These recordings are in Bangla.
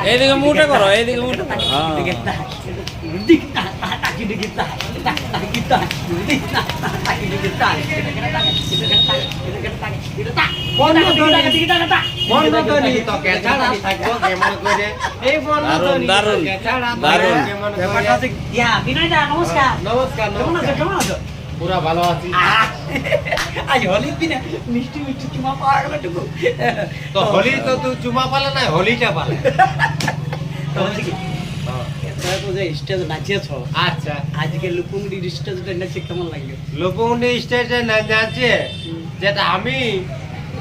এইদিকে মুটা করো, এইদিকে মুটা করো। পুরা ভালো আছি। আজ হোলির দিনে মিষ্টি মিষ্টি চুমা পাওয়া গেল টুকু। তো হোলি তো তুই চুমা পালে না, হোলিটা পালে। তো বলছি কি, তোরা তো যে স্টেজ নাচিয়েছ, আচ্ছা, আজকে লুকুংডির স্টেজটা নাচে কেমন লাগলো? লোকমুন্ডি স্টেজে না যাচ্ছে, যেটা আমি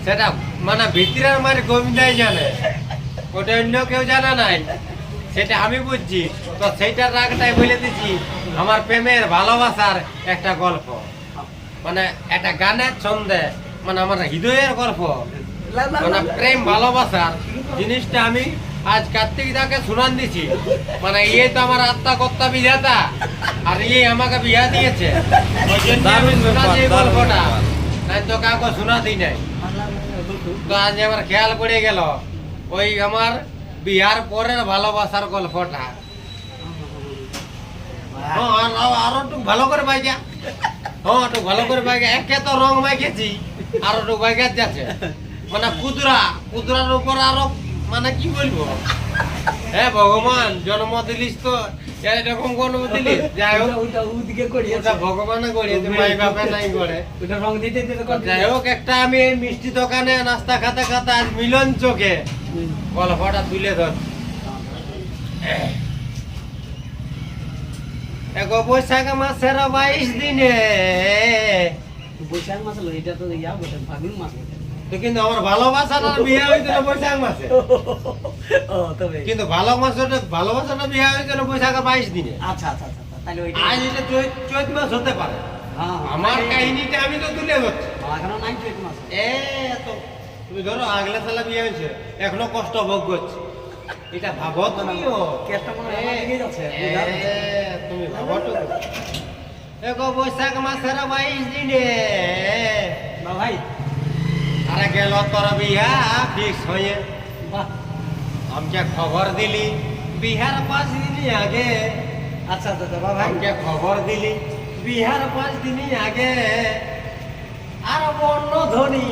সেটা মানে ভিতরের মানে গোবিন্দাই জানে, ওটা অন্য কেউ জানে নাই, সেটা আমি বুঝছি। তো সেইটার রাগটাই বলে দিচ্ছি, আমার প্রেমের ভালোবাসার একটা গল্প, মানে একটা গানের ছন্দে, মানে আমার হৃদয়ের গল্প, মানে প্রেম ভালোবাসার জিনিসটা আমি আজ কার্তিক দাকে শুনান দিছি। মানে ইয়ে তো আমার আত্মা কর্তা বিধাতা, আর ইয়ে আমাকে বিয়া দিয়েছে, ওই জন্য আমি শোনাছি এই গল্পটা, নাই তো কাউকে শোনা দিই নাই। তো আজ আমার খেয়াল পড়ে গেল ওই আমার বিয়ার পরের ভালোবাসার গল্পটা। আরো একটু ভালো করে বাইকা, হ্যাঁ একটু ভালো করে বাইকা, একে তো রং মাইকেছি, আরো একটু বাইকা যাচ্ছে, মানে কুদরার উপর আরো, মানে কি বলবো, হ্যাঁ ভগবান জন্ম দিলিস তো এরকম জন্ম দিলিস, যাই হোক ওটা ভগবানে করিয়েছে, মাই বাপে নাই করে। যাই হোক, একটা আমি এই মিষ্টি দোকানে নাস্তা খাতে খাতে আজ মিলন চোখে গল্পটা তুলে ধরছি। বৈশাখ মাসের 22 দিনে, বৈশাখ মাস হলো এটা তো ইয়া বটে, ফাগুন মাস বটে। তো কিন্তু আমার ভালোবাসাটা বিয়ে হয়েছিল বৈশাখ মাসে, ও তবে কিন্তু ভালোবাসাটা বিয়ে হয়েছিল বৈশাখের 22 দিনে। আচ্ছা আচ্ছা আচ্ছা, তাহলে ওইটা আজ এটা চৈত মাস হতে পারে। হ্যাঁ, আমার কাহিনীটা আমি তো তুলে ধরছি। এখনো নাই চৈত মাস। তো তুমি ধরো আগলা সালা বিয়ে হয়েছে, এখনো কষ্ট ভোগ করছি, এটা ভাবো তুমিও। কেসটা মনে হয় আমার দিকেই যাচ্ছে। তুমি ভাবো তো, দেখো বৈশাখ মাসের 22 দিনে, না ভাই, আরে গেল তোর বিয়া ফিক্স হয়ে, বাহ, আমাকে খবর দিলি বিহার 5 দিন আগে, আচ্ছা আচ্ছা আচ্ছা, বাহ ভাই, আমাকে খবর দিলি বিহার 5 দিন আগে, আর বন্য ধনী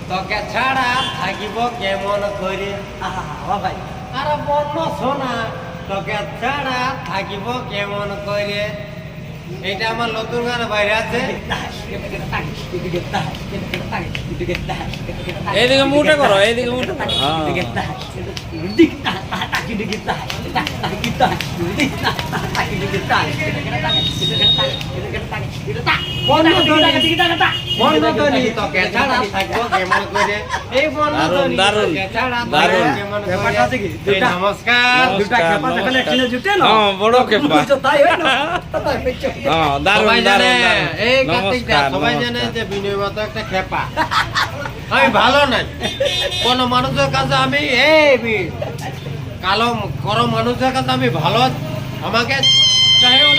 তোকে ছাড়া থাকিব কেমন করে, আহা বাহ ভাই, আর বন্য সোনা তোকে ছাড়া থাকিব কেমন করে। এটা আমার নতুন গান বাইরে আছে। এইদিকে মুটা করো, এইদিকে মুটা করো। বন্য ধনী তোকে ছাড়া থাকবো কেমন করে, এই বন্য ধনী তোকে ছাড়া থাকবো কেমন করে। এই নমস্কার। দুটা খেপা যেখানে একসাথে জুটে না, হ্যাঁ, বড় খেপা। তাই হয় না? হ্যাঁ, দারুণ সবাই জানে, দারুণ দারুণ। এই কার্তিক দা, নমস্কার, সবাই জানে নমস্কার। যে বিনয় মাতা একটা খেপা। আমি ভালো নাই কোন মানুষের কাছে, আমি কালো করো মানুষের কাছে আমি ভালো, আমাকে চাইও